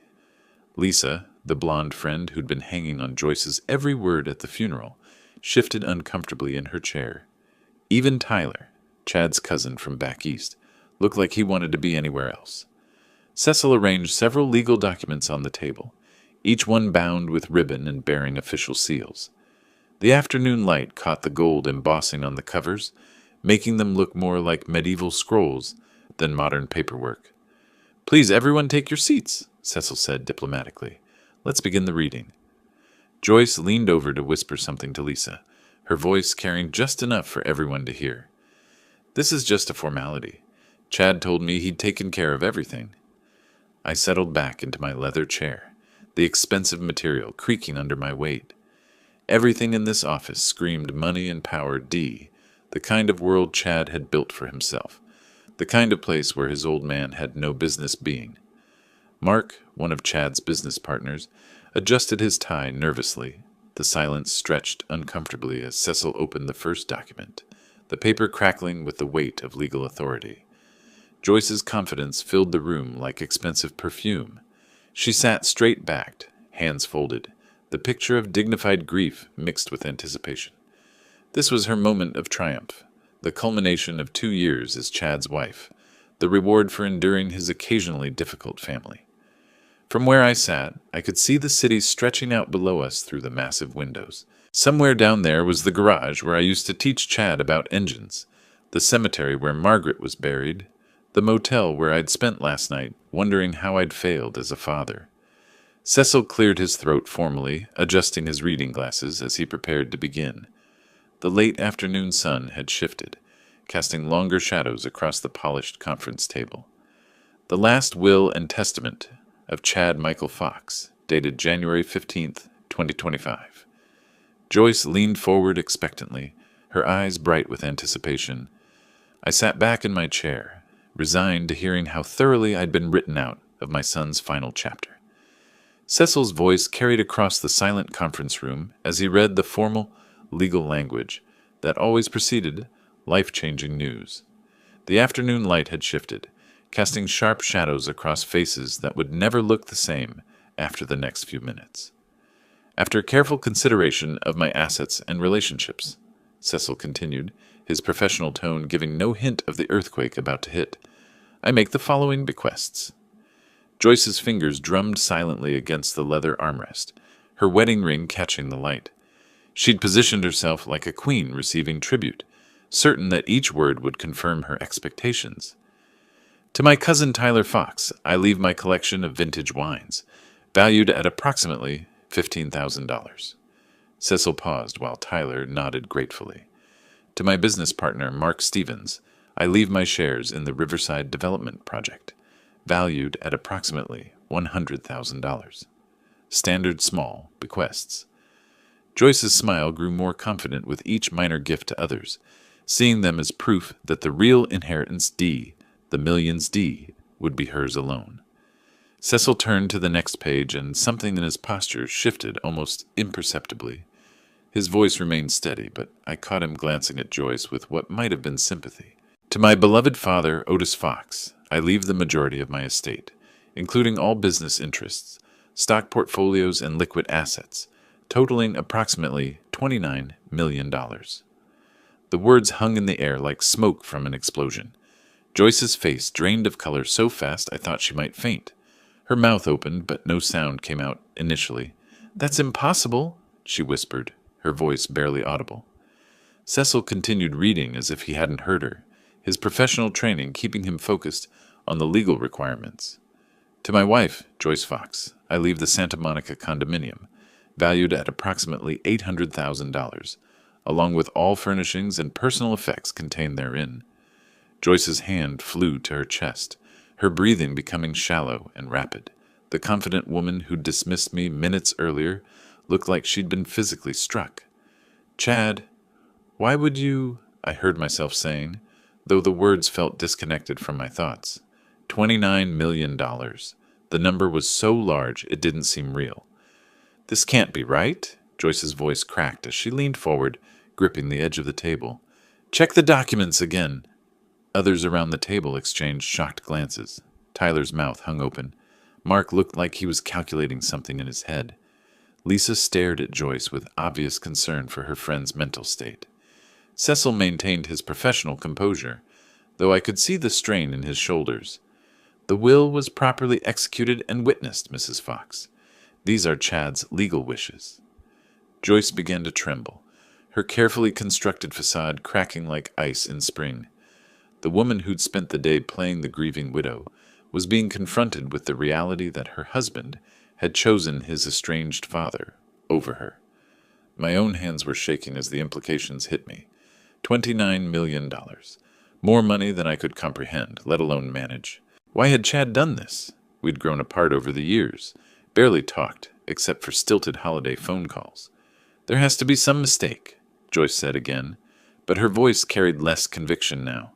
Lisa, the blonde friend who'd been hanging on Joyce's every word at the funeral, shifted uncomfortably in her chair. Even Tyler, Chad's cousin from back east, looked like he wanted to be anywhere else. Cecil arranged several legal documents on the table, each one bound with ribbon and bearing official seals. The afternoon light caught the gold embossing on the covers, making them look more like medieval scrolls than modern paperwork. "Please, everyone take your seats," Cecil said diplomatically. "Let's begin the reading." Joyce leaned over to whisper something to Lisa, her voice carrying just enough for everyone to hear. "This is just a formality. Chad told me he'd taken care of everything." I settled back into my leather chair, the expensive material creaking under my weight. Everything in this office screamed money and power the kind of world Chad had built for himself, the kind of place where his old man had no business being. Mark, one of Chad's business partners, adjusted his tie nervously. The silence stretched uncomfortably as Cecil opened the first document, the paper crackling with the weight of legal authority. Joyce's confidence filled the room like expensive perfume. She sat straight-backed, hands folded, the picture of dignified grief mixed with anticipation. This was her moment of triumph, the culmination of 2 years as Chad's wife, the reward for enduring his occasionally difficult family. From where I sat, I could see the city stretching out below us through the massive windows. Somewhere down there was the garage where I used to teach Chad about engines, the cemetery where Margaret was buried, the motel where I'd spent last night, wondering how I'd failed as a father. Cecil cleared his throat formally, adjusting his reading glasses as he prepared to begin. The late afternoon sun had shifted, casting longer shadows across the polished conference table. The last will and testament of Chad Michael Fox, dated January 15th, 2025. Joyce leaned forward expectantly, her eyes bright with anticipation. I sat back in my chair, resigned to hearing how thoroughly I'd been written out of my son's final chapter. Cecil's voice carried across the silent conference room as he read the formal, legal language that always preceded life-changing news. The afternoon light had shifted, casting sharp shadows across faces that would never look the same after the next few minutes. "After careful consideration of my assets and relationships," Cecil continued, his professional tone giving no hint of the earthquake about to hit, "I make the following bequests." Joyce's fingers drummed silently against the leather armrest, her wedding ring catching the light. She'd positioned herself like a queen receiving tribute, certain that each word would confirm her expectations. To my cousin Tyler Fox, I leave my collection of vintage wines, valued at approximately $15,000. Cecil paused while Tyler nodded gratefully. To my business partner, Mark Stevens, I leave my shares in the Riverside Development Project, valued at approximately $100,000. Standard small bequests. Joyce's smile grew more confident with each minor gift to others, seeing them as proof that the real inheritance D, the millions D, would be hers alone. Cecil turned to the next page, and something in his posture shifted almost imperceptibly. His voice remained steady, but I caught him glancing at Joyce with what might have been sympathy. To my beloved father, Otis Fox, I leave the majority of my estate, including all business interests, stock portfolios, and liquid assets, totaling approximately $29 million. The words hung in the air like smoke from an explosion. Joyce's face drained of color so fast I thought she might faint. Her mouth opened, but no sound came out initially. "That's impossible," she whispered, her voice barely audible. Cecil continued reading as if he hadn't heard her, his professional training keeping him focused on the legal requirements. To my wife, Joyce Fox, I leave the Santa Monica condominium, valued at approximately $800,000, along with all furnishings and personal effects contained therein. Joyce's hand flew to her chest, her breathing becoming shallow and rapid. The confident woman who dismissed me minutes earlier looked like she'd been physically struck. "Chad, why would you—" I heard myself saying, though the words felt disconnected from my thoughts. $29 million. The number was so large it didn't seem real. "This can't be right," Joyce's voice cracked as she leaned forward, gripping the edge of the table. "Check the documents again." Others around the table exchanged shocked glances. Tyler's mouth hung open. Mark looked like he was calculating something in his head. Lisa stared at Joyce with obvious concern for her friend's mental state. Cecil maintained his professional composure, though I could see the strain in his shoulders. "The will was properly executed and witnessed, Mrs. Fox. These are Chad's legal wishes." Joyce began to tremble, her carefully constructed facade cracking like ice in spring. The woman who'd spent the day playing the grieving widow was being confronted with the reality that her husband had chosen his estranged father over her. My own hands were shaking as the implications hit me. $29 million. More money than I could comprehend, let alone manage. Why had Chad done this? We'd grown apart over the years, barely talked, except for stilted holiday phone calls. "There has to be some mistake," Joyce said again, but her voice carried less conviction now.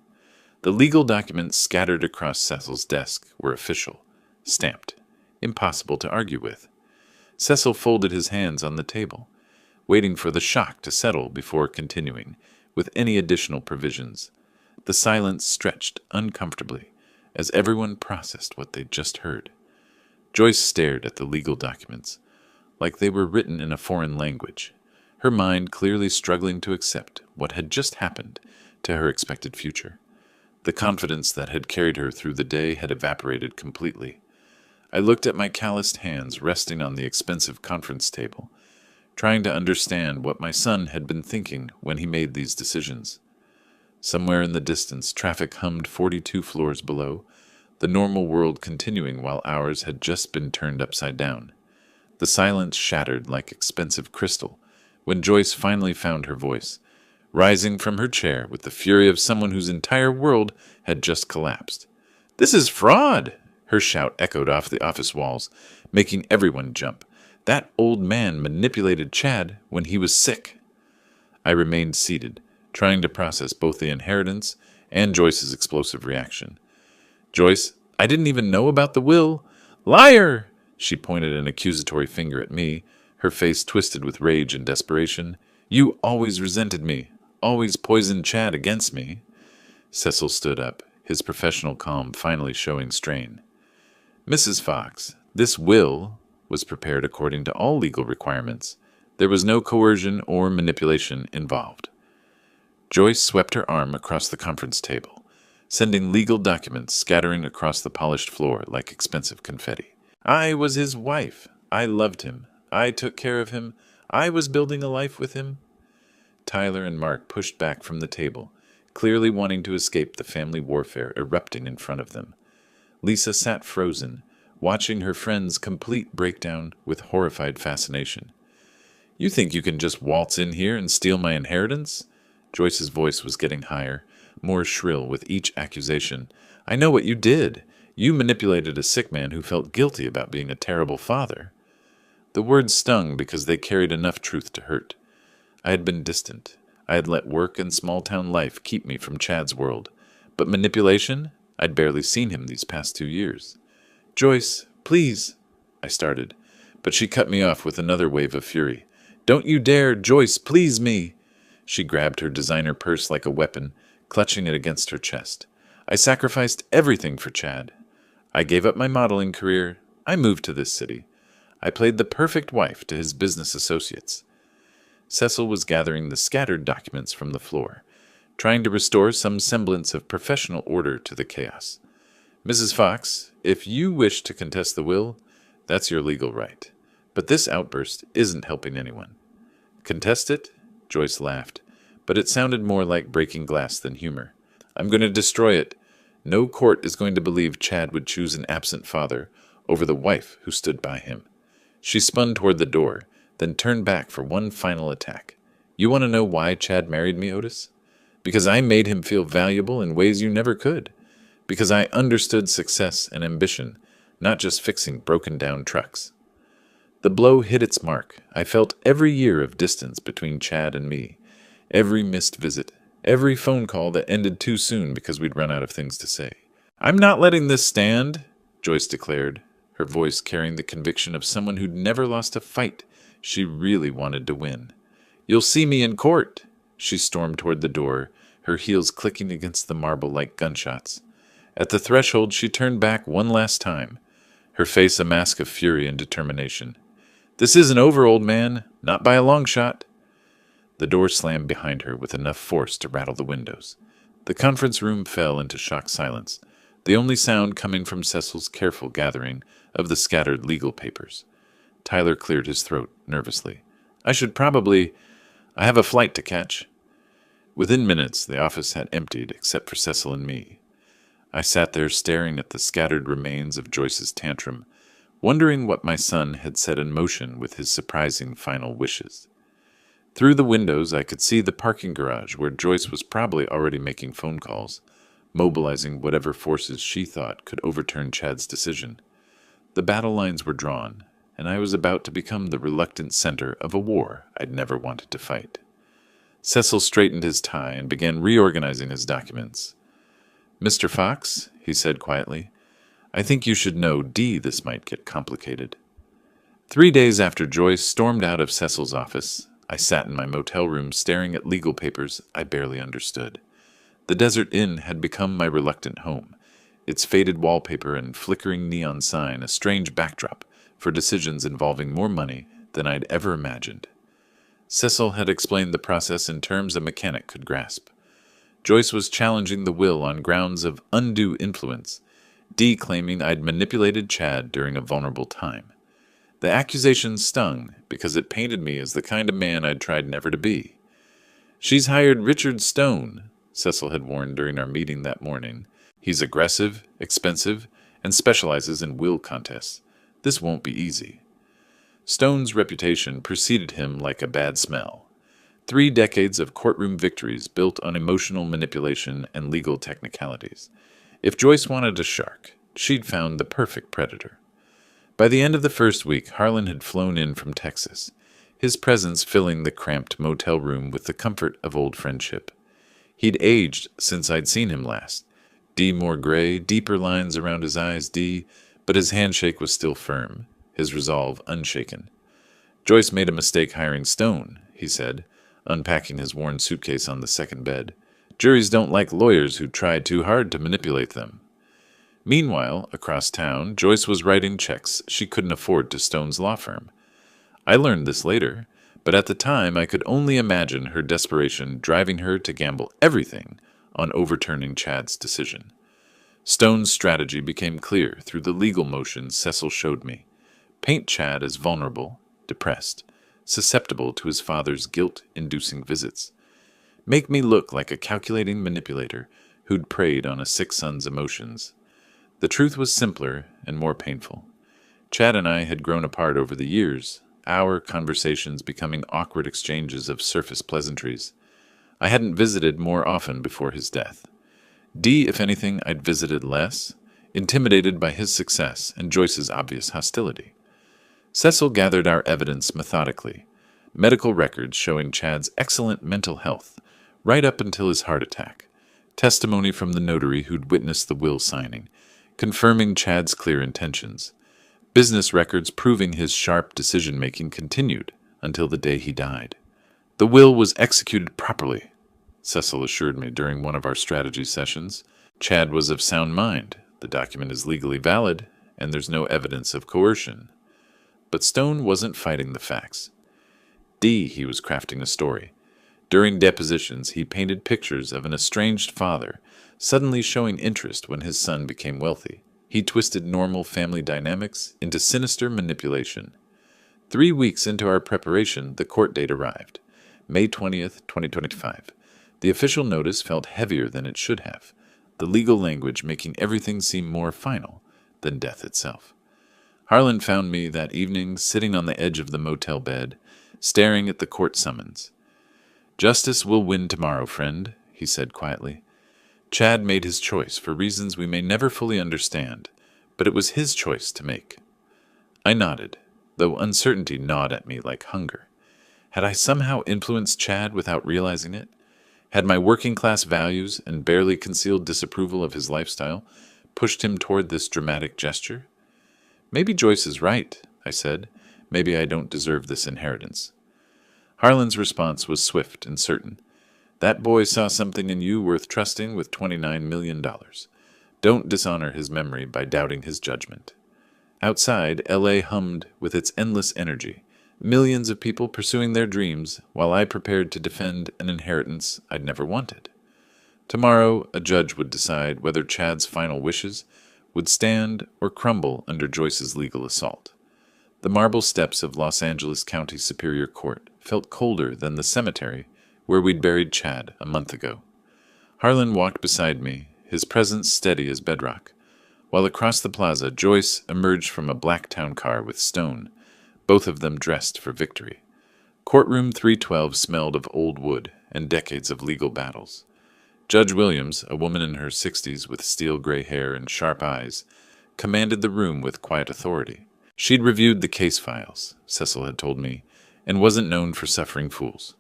The legal documents scattered across Cecil's desk were official, stamped, impossible to argue with. Cecil folded his hands on the table, waiting for the shock to settle before continuing with any additional provisions. The silence stretched uncomfortably as everyone processed what they'd just heard. Joyce stared at the legal documents, like they were written in a foreign language, her mind clearly struggling to accept what had just happened to her expected future. The confidence that had carried her through the day had evaporated completely. I looked at my calloused hands resting on the expensive conference table, trying to understand what my son had been thinking when he made these decisions. Somewhere in the distance, traffic hummed 42 floors below, the normal world continuing while ours had just been turned upside down. The silence shattered like expensive crystal when Joyce finally found her voice, rising from her chair with the fury of someone whose entire world had just collapsed. "This is fraud!" Her shout echoed off the office walls, making everyone jump. That old man manipulated Chad when he was sick. I remained seated, trying to process both the inheritance and Joyce's explosive reaction. "Joyce, I didn't even know about the will." "Liar!" She pointed an accusatory finger at me, her face twisted with rage and desperation. "You always resented me, always poisoned Chad against me." Cecil stood up, his professional calm finally showing strain. "Mrs. Fox, this will was prepared according to all legal requirements. There was no coercion or manipulation involved." Joyce swept her arm across the conference table, sending legal documents scattering across the polished floor like expensive confetti. "I was his wife. I loved him. I took care of him. I was building a life with him." Tyler and Mark pushed back from the table, clearly wanting to escape the family warfare erupting in front of them. Lisa sat frozen, watching her friend's complete breakdown with horrified fascination. You think you can just waltz in here and steal my inheritance? Joyce's voice was getting higher, more shrill with each accusation. I know what you did. You manipulated a sick man who felt guilty about being a terrible father. The words stung because they carried enough truth to hurt. I had been distant. I had let work and small-town life keep me from Chad's world. But manipulation? I'd barely seen him these past 2 years. Joyce, please, I started, but she cut me off with another wave of fury. Don't you dare, Joyce, please me. She grabbed her designer purse like a weapon, clutching it against her chest. I sacrificed everything for Chad. I gave up my modeling career. I moved to this city. I played the perfect wife to his business associates. Cecil was gathering the scattered documents from the floor, trying to restore some semblance of professional order to the chaos. Mrs. Fox, if you wish to contest the will, that's your legal right. But this outburst isn't helping anyone. Contest it? Joyce laughed, but it sounded more like breaking glass than humor. I'm going to destroy it. No court is going to believe Chad would choose an absent father over the wife who stood by him. She spun toward the door, then turned back for one final attack. You want to know why Chad married me, Otis? Because I made him feel valuable in ways you never could. Because I understood success and ambition, not just fixing broken-down trucks. The blow hit its mark. I felt every year of distance between Chad and me, every missed visit, every phone call that ended too soon because we'd run out of things to say. I'm not letting this stand, Joyce declared, her voice carrying the conviction of someone who'd never lost a fight she really wanted to win. You'll see me in court. She stormed toward the door, her heels clicking against the marble like gunshots. At the threshold, she turned back one last time, her face a mask of fury and determination. This isn't over, old man. Not by a long shot. The door slammed behind her with enough force to rattle the windows. The conference room fell into shocked silence, the only sound coming from Cecil's careful gathering of the scattered legal papers. Tyler cleared his throat nervously. I have a flight to catch. Within minutes, the office had emptied except for Cecil and me. I sat there staring at the scattered remains of Joyce's tantrum, wondering what my son had set in motion with his surprising final wishes. Through the windows, I could see the parking garage where Joyce was probably already making phone calls, mobilizing whatever forces she thought could overturn Chad's decision. The battle lines were drawn, and I was about to become the reluctant center of a war I'd never wanted to fight. Cecil straightened his tie and began reorganizing his documents. Mr. Fox, he said quietly, I think you should know, this might get complicated. 3 days after Joyce stormed out of Cecil's office, I sat in my motel room staring at legal papers I barely understood. The Desert Inn had become my reluctant home, its faded wallpaper and flickering neon sign a strange backdrop for decisions involving more money than I'd ever imagined. Cecil had explained the process in terms a mechanic could grasp. Joyce was challenging the will on grounds of undue influence, claiming I'd manipulated Chad during a vulnerable time. The accusation stung because it painted me as the kind of man I'd tried never to be. She's hired Richard Stone, Cecil had warned during our meeting that morning. He's aggressive, expensive, and specializes in will contests. This won't be easy. Stone's reputation preceded him like a bad smell. 3 decades of courtroom victories built on emotional manipulation and legal technicalities. If Joyce wanted a shark, she'd found the perfect predator. By the end of the first week, Harlan had flown in from Texas, his presence filling the cramped motel room with the comfort of old friendship. He'd aged since I'd seen him last. More gray, deeper lines around his eyes, but his handshake was still firm, his resolve unshaken. Joyce made a mistake hiring Stone, he said, unpacking his worn suitcase on the second bed. Juries don't like lawyers who try too hard to manipulate them. Meanwhile, across town, Joyce was writing checks she couldn't afford to Stone's law firm. I learned this later, but at the time I could only imagine her desperation driving her to gamble everything on overturning Chad's decision. Stone's strategy became clear through the legal motions Cecil showed me. Paint Chad as vulnerable, depressed, susceptible to his father's guilt-inducing visits. Make me look like a calculating manipulator who'd preyed on a sick son's emotions. The truth was simpler and more painful. Chad and I had grown apart over the years, our conversations becoming awkward exchanges of surface pleasantries. I hadn't visited more often before his death. Dee, if anything, I'd visited less, intimidated by his success and Joyce's obvious hostility. Cecil gathered our evidence methodically, medical records showing Chad's excellent mental health, right up until his heart attack, testimony from the notary who'd witnessed the will signing, confirming Chad's clear intentions, business records proving his sharp decision-making continued until the day he died. The will was executed properly, Cecil assured me during one of our strategy sessions. Chad was of sound mind, the document is legally valid, and there's no evidence of coercion. But Stone wasn't fighting the facts. He was crafting a story. During depositions, he painted pictures of an estranged father, suddenly showing interest when his son became wealthy. He twisted normal family dynamics into sinister manipulation. 3 weeks into our preparation, the court date arrived, May 20th, 2025. The official notice felt heavier than it should have, the legal language making everything seem more final than death itself. Harlan found me that evening sitting on the edge of the motel bed, staring at the court summons. "Justice will win tomorrow, friend," he said quietly. "Chad made his choice for reasons we may never fully understand, but it was his choice to make." I nodded, though uncertainty gnawed at me like hunger. Had I somehow influenced Chad without realizing it? Had my working-class values and barely concealed disapproval of his lifestyle pushed him toward this dramatic gesture? "Maybe Joyce is right," I said. "Maybe I don't deserve this inheritance." Harlan's response was swift and certain. "That boy saw something in you worth trusting with $29 million. Don't dishonor his memory by doubting his judgment." Outside, L.A. hummed with its endless energy, millions of people pursuing their dreams while I prepared to defend an inheritance I'd never wanted. Tomorrow, a judge would decide whether Chad's final wishes would stand or crumble under Joyce's legal assault. The marble steps of Los Angeles County Superior Court felt colder than the cemetery where we'd buried Chad a month ago. Harlan walked beside me, his presence steady as bedrock, while across the plaza Joyce emerged from a black town car with Stone, both of them dressed for victory. Courtroom 312 smelled of old wood and decades of legal battles. Judge Williams, a woman in her 60s with steel-gray hair and sharp eyes, commanded the room with quiet authority. She'd reviewed the case files, Cecil had told me, and wasn't known for suffering fools.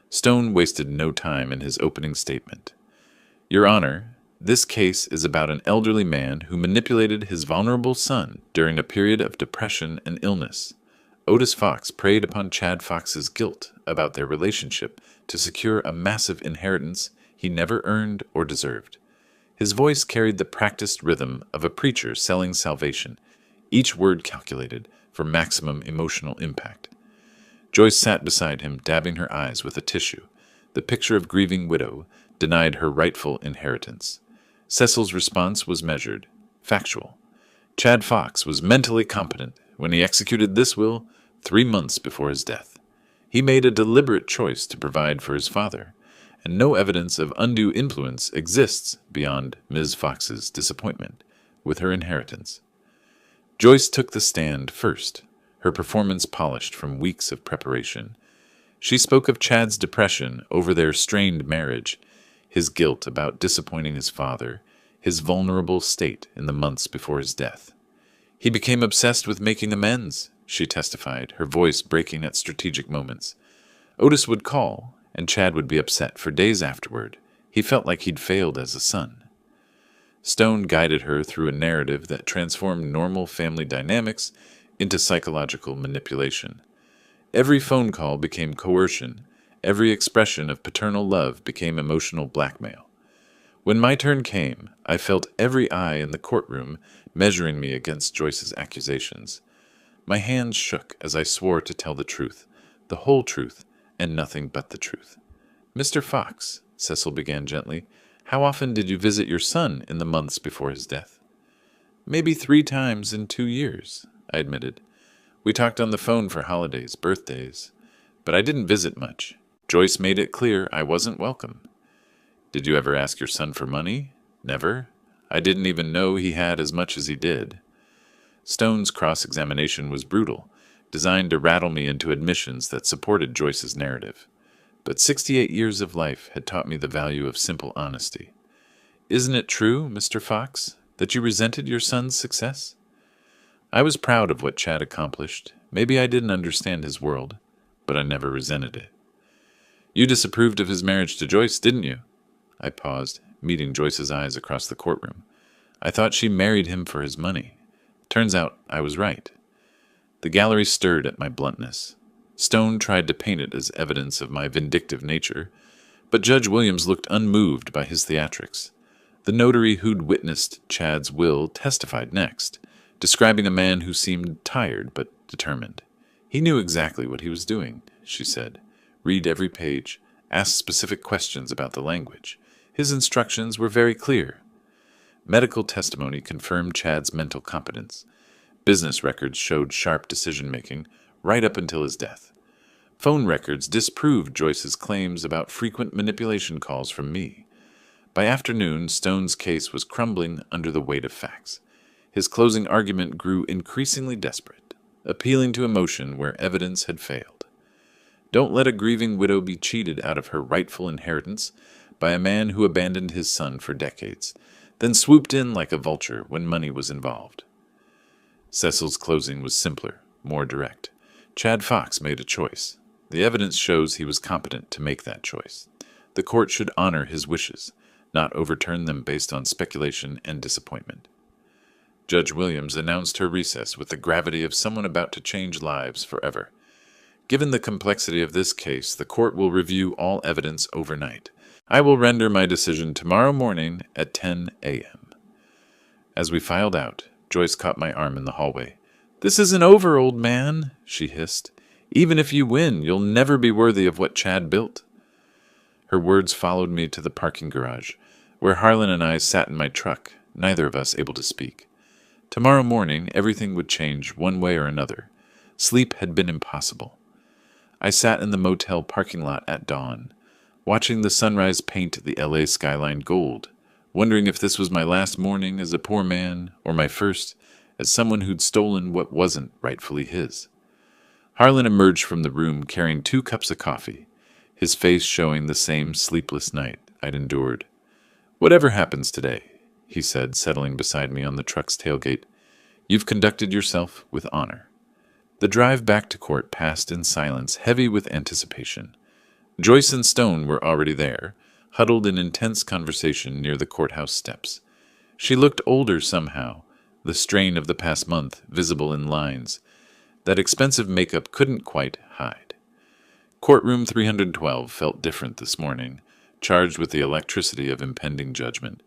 Stone wasted no time in his opening statement. "Your Honor, this case is about an elderly man who manipulated his vulnerable son during a period of depression and illness. Otis Fox preyed upon Chad Fox's guilt about their relationship to secure a massive inheritance he never earned or deserved." His voice carried the practiced rhythm of a preacher selling salvation, each word calculated for maximum emotional impact. Joyce sat beside him, dabbing her eyes with a tissue, the picture of grieving widow denied her rightful inheritance. Cecil's response was measured, factual. Chad Fox was mentally competent when he executed this will 3 months before his death. He made a deliberate choice to provide for his father, and no evidence of undue influence exists beyond Ms. Fox's disappointment with her inheritance. Joyce took the stand first, her performance polished from weeks of preparation. She spoke of Chad's depression over their strained marriage, his guilt about disappointing his father, his vulnerable state in the months before his death. "He became obsessed with making amends," she testified, her voice breaking at strategic moments. "Otis would call, and Chad would be upset for days afterward. He felt like he'd failed as a son." Stone guided her through a narrative that transformed normal family dynamics into psychological manipulation. Every phone call became coercion. Every expression of paternal love became emotional blackmail. When my turn came, I felt every eye in the courtroom measuring me against Joyce's accusations. My hands shook as I swore to tell the truth, the whole truth, and nothing but the truth. "Mr. Fox," Cecil began gently, "how often did you visit your son in the months before his death?" "Maybe 3 times in 2 years, I admitted. "We talked on the phone for holidays, birthdays, but I didn't visit much. Joyce made it clear I wasn't welcome." "Did you ever ask your son for money?" "Never." I didn't even know he had as much as he did. Stone's cross-examination was brutal, designed to rattle me into admissions that supported Joyce's narrative. But 68 years of life had taught me the value of simple honesty. Isn't it true, Mr. Fox, that you resented your son's success? I was proud of what Chad accomplished. Maybe I didn't understand his world, but I never resented it. You disapproved of his marriage to Joyce, didn't you? I paused, meeting Joyce's eyes across the courtroom. I thought she married him for his money. Turns out I was right. The gallery stirred at my bluntness. Stone tried to paint it as evidence of my vindictive nature, but Judge Williams looked unmoved by his theatrics. The notary who'd witnessed Chad's will testified next, describing a man who seemed tired but determined. He knew exactly what he was doing, she said. Read every page, ask specific questions about the language. His instructions were very clear. Medical testimony confirmed Chad's mental competence. Business records showed sharp decision-making right up until his death. Phone records disproved Joyce's claims about frequent manipulation calls from me. By afternoon, Stone's case was crumbling under the weight of facts. His closing argument grew increasingly desperate, appealing to emotion where evidence had failed. Don't let a grieving widow be cheated out of her rightful inheritance by a man who abandoned his son for decades, then swooped in like a vulture when money was involved. Cecil's closing was simpler, more direct. Chad Fox made a choice. The evidence shows he was competent to make that choice. The court should honor his wishes, not overturn them based on speculation and disappointment. Judge Williams announced her recess with the gravity of someone about to change lives forever. Given the complexity of this case, the court will review all evidence overnight. I will render my decision tomorrow morning at 10 a.m. As we filed out, Joyce caught my arm in the hallway. "This isn't over, old man," she hissed. "Even if you win, you'll never be worthy of what Chad built." Her words followed me to the parking garage, where Harlan and I sat in my truck, neither of us able to speak. Tomorrow morning, everything would change one way or another. Sleep had been impossible. I sat in the motel parking lot at dawn, watching the sunrise paint the LA skyline gold, wondering if this was my last morning as a poor man or my first as someone who'd stolen what wasn't rightfully his. Harlan emerged from the room carrying 2 cups of coffee, his face showing the same sleepless night I'd endured. "Whatever happens today," he said, settling beside me on the truck's tailgate, "you've conducted yourself with honor." The drive back to court passed in silence, heavy with anticipation. Joyce and Stone were already there, huddled in intense conversation near the courthouse steps. She looked older somehow, the strain of the past month visible in lines that expensive makeup couldn't quite hide. Courtroom 312 felt different this morning, charged with the electricity of impending judgment.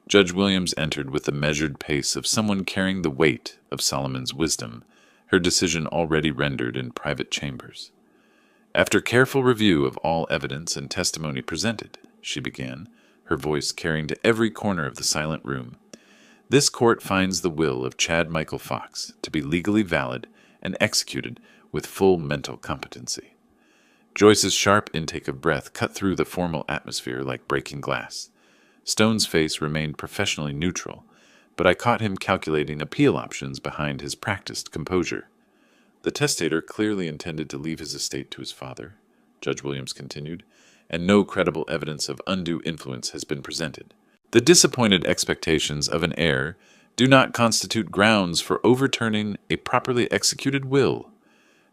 Judge Williams entered with the measured pace of someone carrying the weight of Solomon's wisdom, her decision already rendered in private chambers. "After careful review of all evidence and testimony presented," she began, her voice carrying to every corner of the silent room, "this court finds the will of Chad Michael Fox to be legally valid and executed with full mental competency." Joyce's sharp intake of breath cut through the formal atmosphere like breaking glass. Stone's face remained professionally neutral, but I caught him calculating appeal options behind his practiced composure. "The testator clearly intended to leave his estate to his father," Judge Williams continued, "and no credible evidence of undue influence has been presented. The disappointed expectations of an heir do not constitute grounds for overturning a properly executed will."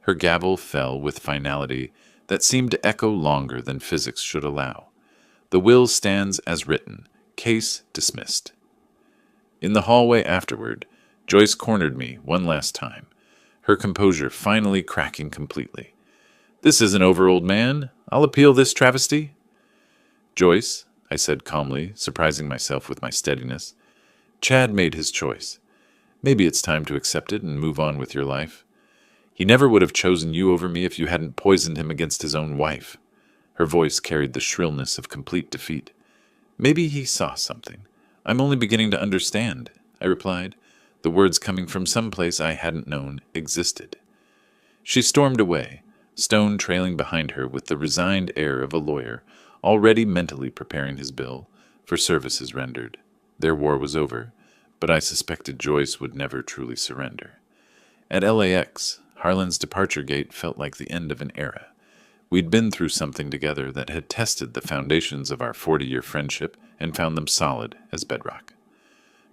Her gavel fell with finality that seemed to echo longer than physics should allow. "The will stands as written. Case dismissed." In the hallway afterward, Joyce cornered me one last time, her composure finally cracking completely. "This isn't over, old man. I'll appeal this travesty." "Joyce," I said calmly, surprising myself with my steadiness, "Chad made his choice. Maybe it's time to accept it and move on with your life. He never would have chosen you over me if you hadn't poisoned him against his own wife." Her voice carried the shrillness of complete defeat. "Maybe he saw something. I'm only beginning to understand," I replied, the words coming from some place I hadn't known existed. She stormed away, Stone trailing behind her with the resigned air of a lawyer already mentally preparing his bill for services rendered. Their war was over, but I suspected Joyce would never truly surrender. At LAX, Harlan's departure gate felt like the end of an era. We'd been through something together that had tested the foundations of our 40-year friendship and found them solid as bedrock.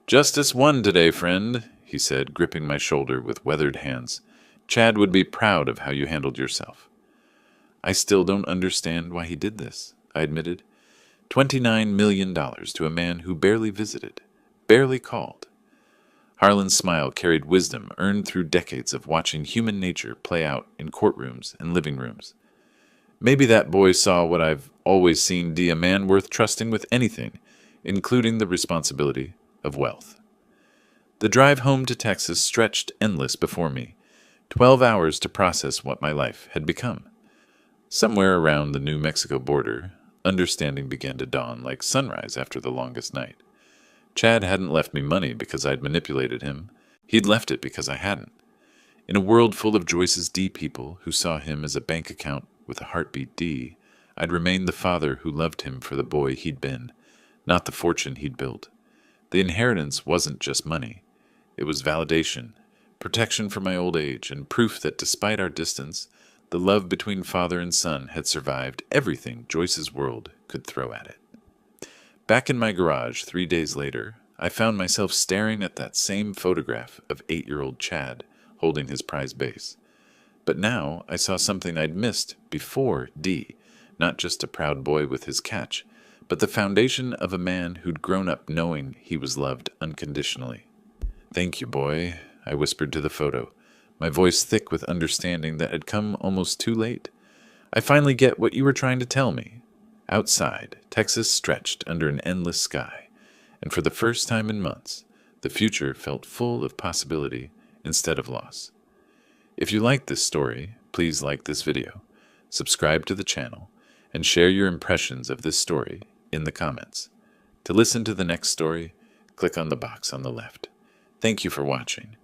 "Justice won today, friend," he said, gripping my shoulder with weathered hands. "Chad would be proud of how you handled yourself." "I still don't understand why he did this," I admitted. $29 million to a man who barely visited, barely called. Harlan's smile carried wisdom earned through decades of watching human nature play out in courtrooms and living rooms. "Maybe that boy saw what I've always seen: a man worth trusting with anything, including the responsibility of wealth." The drive home to Texas stretched endless before me, 12 hours to process what my life had become. Somewhere around the New Mexico border, understanding began to dawn like sunrise after the longest night. Chad hadn't left me money because I'd manipulated him. He'd left it because I hadn't. In a world full of Joyce's D people who saw him as a bank account with a heartbeat D, I'd remained the father who loved him for the boy he'd been, not the fortune he'd built. The inheritance wasn't just money. It was validation, protection from my old age, and proof that despite our distance, the love between father and son had survived everything Joyce's world could throw at it. Back in my garage 3 days later, I found myself staring at that same photograph of 8-year-old Chad holding his prized base. But now I saw something I'd missed before D, not just a proud boy with his catch, but the foundation of a man who'd grown up knowing he was loved unconditionally. "Thank you, boy," I whispered to the photo, my voice thick with understanding that had come almost too late. "I finally get what you were trying to tell me." Outside, Texas stretched under an endless sky, and for the first time in months, the future felt full of possibility instead of loss. If you like this story, please like this video, subscribe to the channel, and share your impressions of this story in the comments. To listen to the next story, click on the box on the left. Thank you for watching.